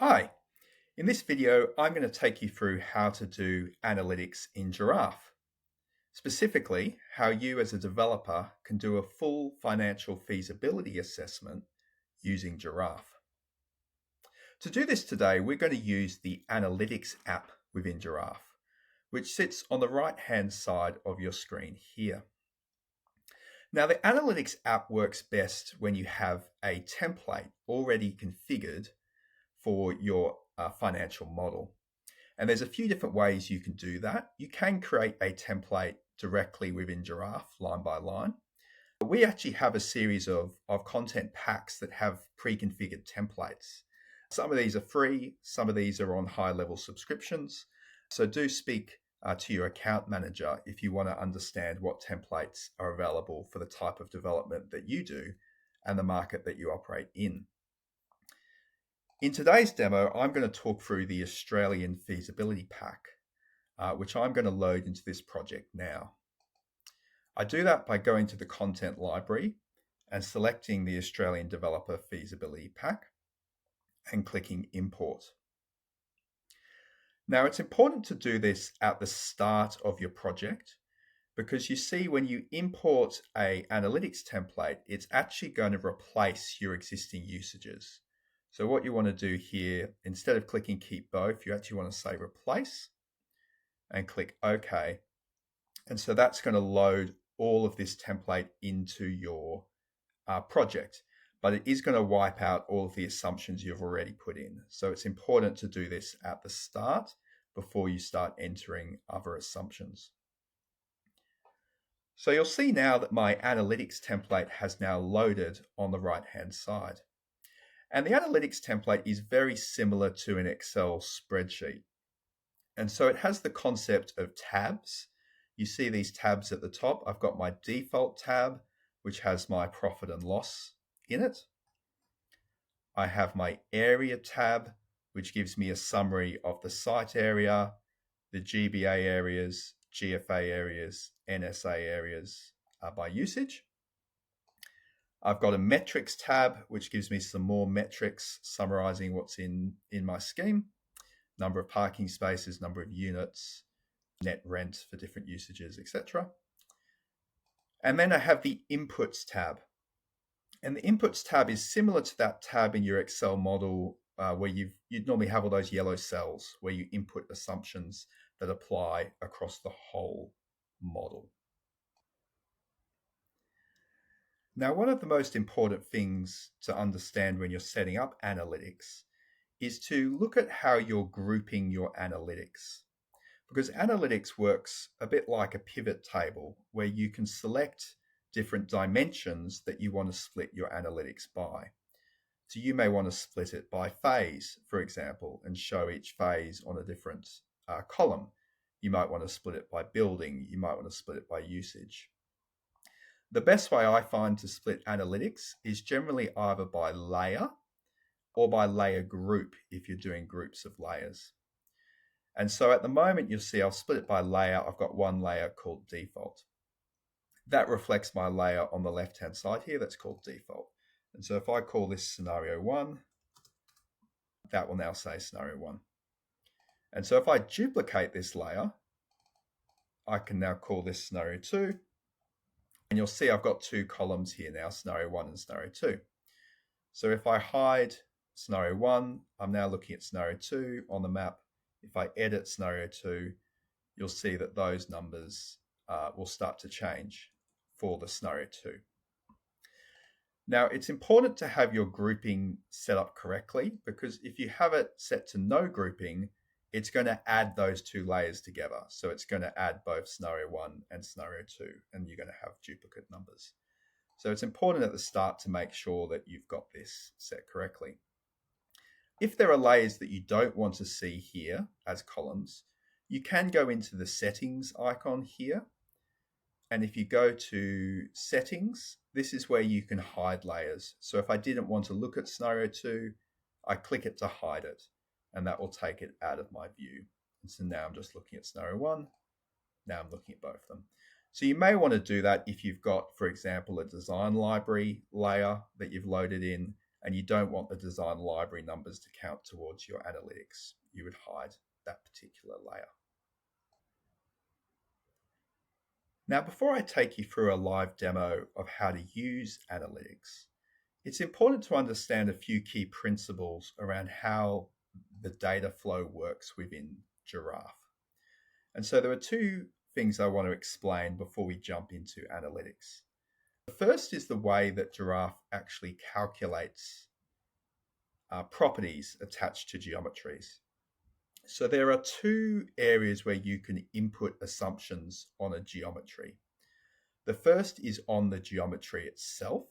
Hi, in this video, I'm going to take you through how to do analytics in Giraffe. Specifically, how you as a developer can do a full financial feasibility assessment using Giraffe. To do this today, we're going to use the Analytics app within Giraffe, which sits on the right-hand side of your screen here. Now, the Analytics app works best when you have a template already configured for your financial model. And there's a few different ways you can do that. You can create a template directly within Giraffe, line by line. But we actually have a series of content packs that have pre-configured templates. Some of these are free, some of these are on high-level subscriptions. So do speak to your account manager if you want to understand what templates are available for the type of development that you do and the market that you operate in. In today's demo, I'm going to talk through the Australian Feasibility Pack, which I'm going to load into this project now. I do that by going to the Content Library and selecting the Australian Developer Feasibility Pack and clicking Import. Now, it's important to do this at the start of your project because you see when you import an analytics template, it's actually going to replace your existing usages. So what you want to do here, instead of clicking Keep Both, you actually want to say Replace and click OK. And so that's going to load all of this template into your project, but it is going to wipe out all of the assumptions you've already put in. So it's important to do this at the start before you start entering other assumptions. So you'll see now that my analytics template has now loaded on the right-hand side. And the analytics template is very similar to an Excel spreadsheet. And so it has the concept of tabs. You see these tabs at the top. I've got my default tab, which has my profit and loss in it. I have my area tab, which gives me a summary of the site area, the GBA areas, GFA areas, NSA areas by usage. I've got a metrics tab, which gives me some more metrics summarizing what's in my scheme. Number of parking spaces, number of units, net rent for different usages, etc. And then I have the inputs tab. And the inputs tab is similar to that tab in your Excel model where you'd normally have all those yellow cells where you input assumptions that apply across the whole model. Now, one of the most important things to understand when you're setting up analytics is to look at how you're grouping your analytics. Because analytics works a bit like a pivot table where you can select different dimensions that you want to split your analytics by. So you may want to split it by phase, for example, and show each phase on a different column. You might want to split it by building. You might want to split it by usage. The best way I find to split analytics is generally either by layer or by layer group if you're doing groups of layers. And so at the moment, you'll see I'll split it by layer. I've got one layer called default. That reflects my layer on the left-hand side here. That's called default. And so if I call this scenario 1, that will now say scenario 1. And so if I duplicate this layer, I can now call this scenario 2. And you'll see I've got two columns here now, scenario 1 and scenario 2. So if I hide scenario 1, I'm now looking at scenario 2 on the map. If I edit scenario 2, you'll see that those numbers will start to change for the scenario 2. Now, it's important to have your grouping set up correctly because if you have it set to no grouping, it's going to add those two layers together. So it's going to add both scenario 1 and scenario 2, and you're going to have duplicate numbers. So it's important at the start to make sure that you've got this set correctly. If there are layers that you don't want to see here as columns, you can go into the settings icon here. And if you go to settings, this is where you can hide layers. So if I didn't want to look at scenario 2, I click it to hide it, and that will take it out of my view. And so now I'm just looking at scenario 1. Now I'm looking at both of them. So you may want to do that if you've got, for example, a design library layer that you've loaded in, and you don't want the design library numbers to count towards your analytics. You would hide that particular layer. Now, before I take you through a live demo of how to use analytics, it's important to understand a few key principles around how the data flow works within Giraffe. And so there are two things I want to explain before we jump into analytics. The first is the way that Giraffe actually calculates properties attached to geometries. So there are two areas where you can input assumptions on a geometry. The first is on the geometry itself,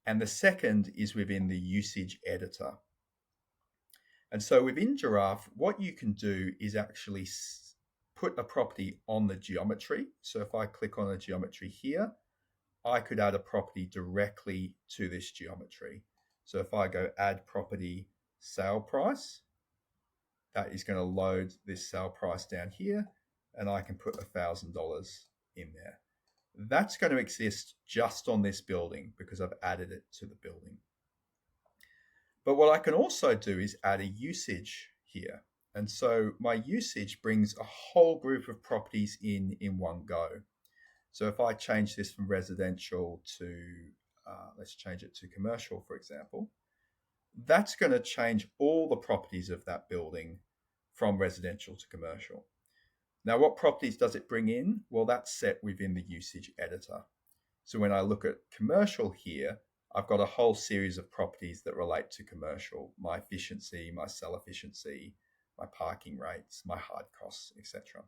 and the second is within the usage editor. And so within Giraffe, what you can do is actually put a property on the geometry. So if I click on a geometry here, I could add a property directly to this geometry. So if I go add property sale price, that is going to load this sale price down here, and I can put $1,000 in there. That's going to exist just on this building because I've added it to the building. But what I can also do is add a usage here. And so my usage brings a whole group of properties in one go. So if I change this from residential to, let's change it to commercial, for example, that's going to change all the properties of that building from residential to commercial. Now, what properties does it bring in? Well, that's set within the usage editor. So when I look at commercial here, I've got a whole series of properties that relate to commercial: my efficiency, my cell efficiency, my parking rates, my hard costs, etc.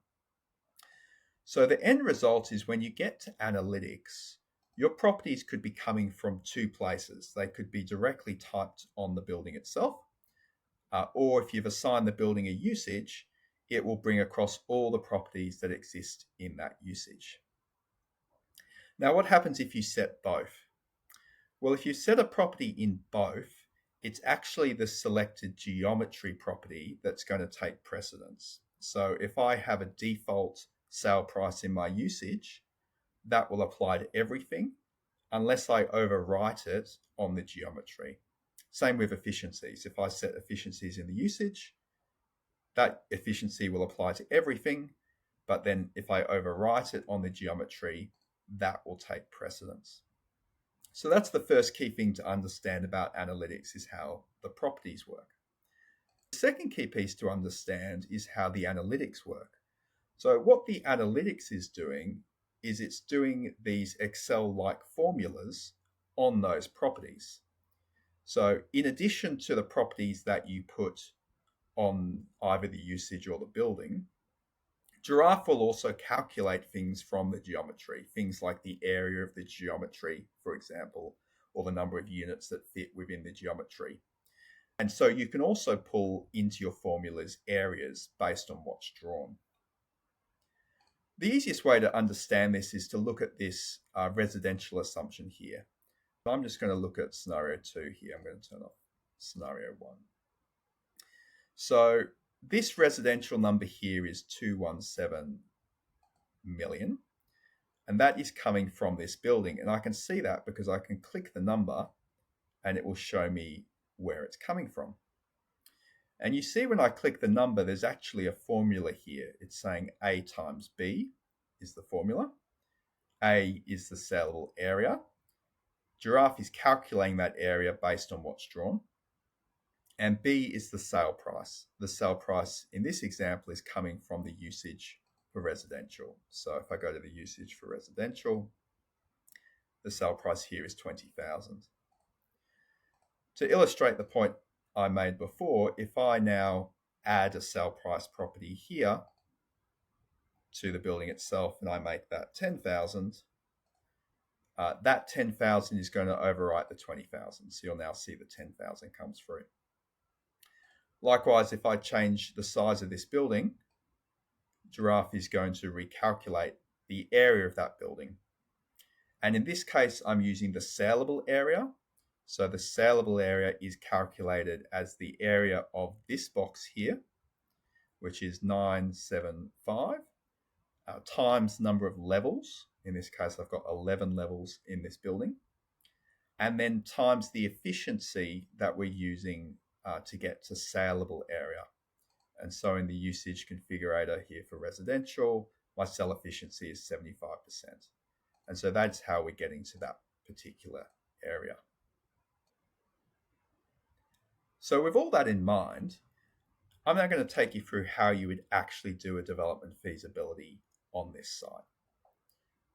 So the end result is when you get to analytics, your properties could be coming from two places. They could be directly typed on the building itself, or if you've assigned the building a usage, it will bring across all the properties that exist in that usage. Now, what happens if you set both? Well, if you set a property in both, it's actually the selected geometry property that's going to take precedence. So if I have a default sale price in my usage, that will apply to everything unless I overwrite it on the geometry. Same with efficiencies. If I set efficiencies in the usage, that efficiency will apply to everything, but then if I overwrite it on the geometry, that will take precedence. So that's the first key thing to understand about analytics, is how the properties work. The second key piece to understand is how the analytics work. So what the analytics is doing is it's doing these Excel-like formulas on those properties. So in addition to the properties that you put on either the usage or the building, Giraffe will also calculate things from the geometry, things like the area of the geometry, for example, or the number of units that fit within the geometry. And so you can also pull into your formulas areas based on what's drawn. The easiest way to understand this is to look at this residential assumption here. I'm just going to look at scenario 2 here. I'm going to turn off scenario 1. So this residential number here is 217 million, and that is coming from this building. And I can see that because I can click the number and it will show me where it's coming from. And you see when I click the number, there's actually a formula here. It's saying A times B is the formula. A is the saleable area. Giraffe is calculating that area based on what's drawn. And B is the sale price. The sale price in this example is coming from the usage for residential. So if I go to the usage for residential, the sale price here is 20,000. To illustrate the point I made before, if I now add a sale price property here to the building itself and I make that 10,000, that 10,000 is going to overwrite the 20,000. So you'll now see the 10,000 comes through. Likewise, if I change the size of this building, Giraffe is going to recalculate the area of that building. And in this case, I'm using the saleable area. So the saleable area is calculated as the area of this box here, which is 975, times number of levels. In this case, I've got 11 levels in this building. and then times the efficiency that we're using to get to saleable area. And so in the usage configurator here for residential, my cell efficiency is 75%. And so that's how we're getting to that particular area. So with all that in mind, I'm now going to take you through how you would actually do a development feasibility on this site.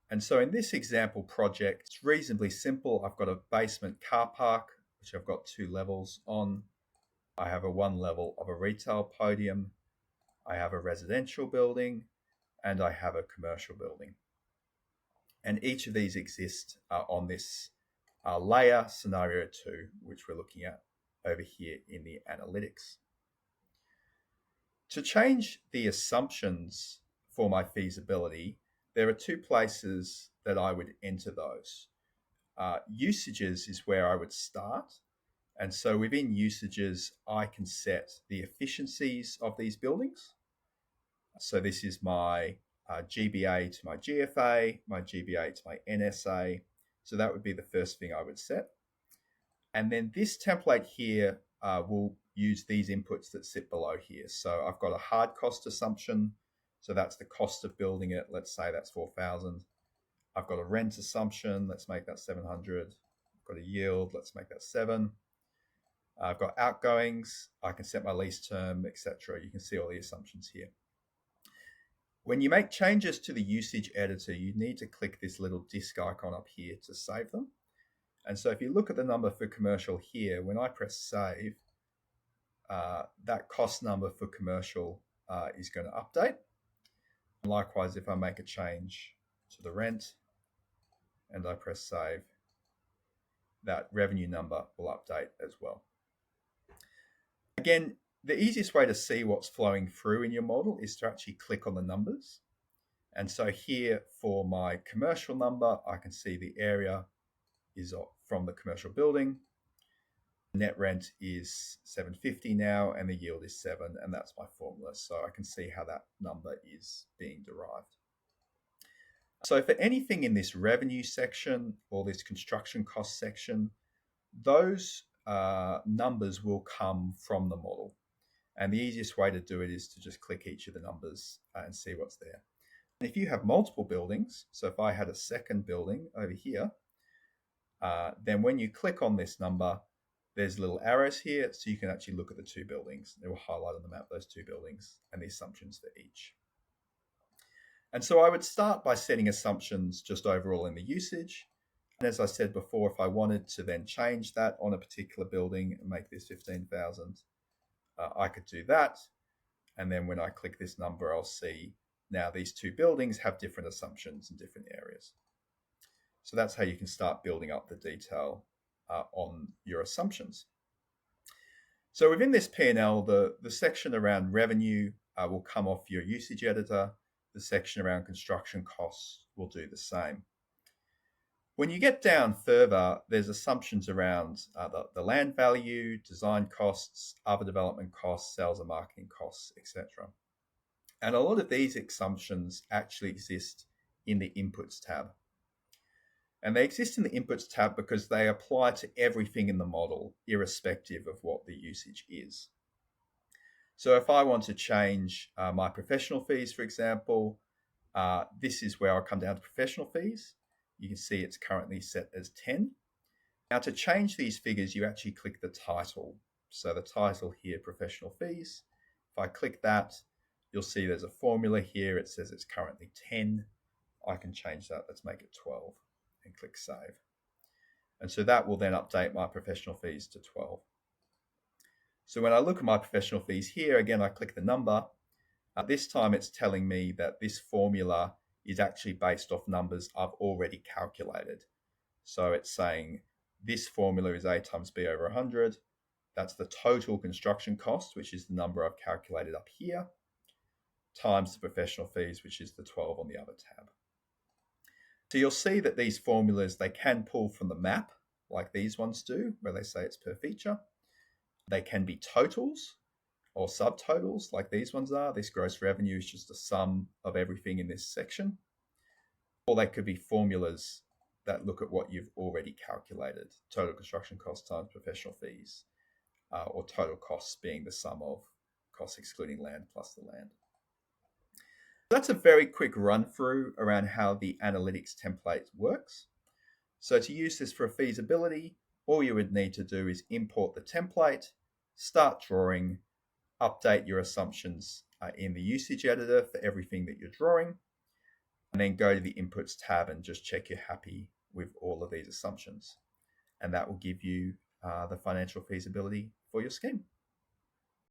And so in this example project, it's reasonably simple. I've got a basement car park, which I've got 2 levels on. I have a 1 level of a retail podium. I have a residential building, and I have a commercial building. And each of these exist on this layer scenario 2, which we're looking at over here in the analytics. To change the assumptions for my feasibility, there are 2 places that I would enter those. Usages is where I would start. And so within usages, I can set the efficiencies of these buildings. So this is my GBA to my GFA, my GBA to my NSA. So that would be the first thing I would set. And then this template here will use these inputs that sit below here. So I've got a hard cost assumption. So that's the cost of building it. Let's say that's 4,000. I've got a rent assumption. Let's make that 700. I've got a yield. Let's make that 7. I've got outgoings. I can set my lease term, etc. You can see all the assumptions here. When you make changes to the usage editor, you need to click this little disk icon up here to save them. And so if you look at the number for commercial here, when I press save, that cost number for commercial is going to update. And likewise, if I make a change to the rent and I press save, that revenue number will update as well. Again, the easiest way to see what's flowing through in your model is to actually click on the numbers. And so here for my commercial number, I can see the area is from the commercial building. Net rent is 750 now, and the yield is 7, and that's my formula. So I can see how that number is being derived. So for anything in this revenue section or this construction cost section, those numbers will come from the model. And the easiest way to do it is to just click each of the numbers and see what's there. And if you have multiple buildings, so if I had a second building over here, then when you click on this number, there's little arrows here, so you can actually look at the 2 buildings. They will highlight on the map those 2 buildings and the assumptions for each. And so I would start by setting assumptions just overall in the usage. And as I said before, if I wanted to then change that on a particular building and make this 15,000, I could do that. And then when I click this number, I'll see now these 2 buildings have different assumptions in different areas. So that's how you can start building up the detail on your assumptions. So within this P&L, the section around revenue will come off your usage editor. The section around construction costs will do the same. When you get down further, there's assumptions around the land value, design costs, other development costs, sales and marketing costs, etc. And a lot of these assumptions actually exist in the Inputs tab. And they exist in the Inputs tab because they apply to everything in the model, irrespective of what the usage is. So if I want to change my professional fees, for example, this is where I'll come down to professional fees. You can see it's currently set as 10. Now to change these figures, you actually click the title. So the title here, professional fees. If I click that, you'll see there's a formula here. It says it's currently 10. I can change that. Let's make it 12 and click save. And so that will then update my professional fees to 12. So when I look at my professional fees here, again, I click the number. This time it's telling me that this formula is actually based off numbers I've already calculated. So it's saying this formula is A times B over 100. That's the total construction cost, which is the number I've calculated up here, times the professional fees, which is the 12 on the other tab. So you'll see that these formulas, they can pull from the map, like these ones do, where they say it's per feature. They can be totals or subtotals, like these ones are. This gross revenue is just a sum of everything in this section. Or they could be formulas that look at what you've already calculated: total construction cost times professional fees, or total costs being the sum of costs excluding land plus the land. That's a very quick run through around how the analytics template works. So to use this for a feasibility, all you would need to do is import the template, start drawing, update your assumptions in the usage editor for everything that you're drawing, and then go to the inputs tab and just check you're happy with all of these assumptions. And that will give you the financial feasibility for your scheme.